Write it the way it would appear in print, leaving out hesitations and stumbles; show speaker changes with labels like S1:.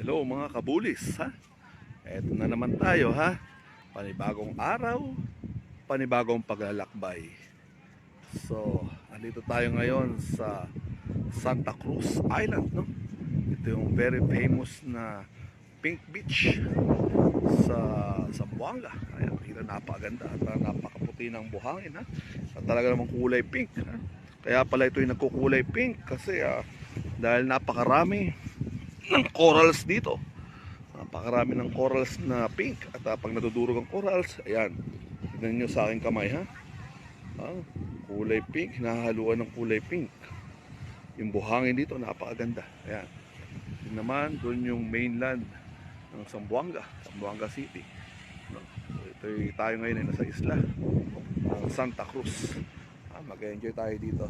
S1: Hello mga kabulis, ha? Eto na naman tayo, ha? Panibagong araw, panibagong paglalakbay. So, andito tayo ngayon sa Santa Cruz Island, no? Ito yung very famous na Pink Beach sa Zamboanga. Ayan, kita napakaganda at napakaputi ng buhangin, ha? At talaga namang kulay pink, ha? Kaya pala ito yung nagkukulay pink kasi dahil napakarami ng corals dito. Napakarami ng corals na pink. At pag nadudurog ang corals, ayan, tignan nyo sa aking kamay, ha? Kulay pink, hinahaluan ng kulay pink. Yung buhangin dito napakaganda. Ayan, yun naman doon yung mainland ng Zamboanga City, no? So, tayo ngayon ay nasa isla ng Santa Cruz. Mag-enjoy tayo dito.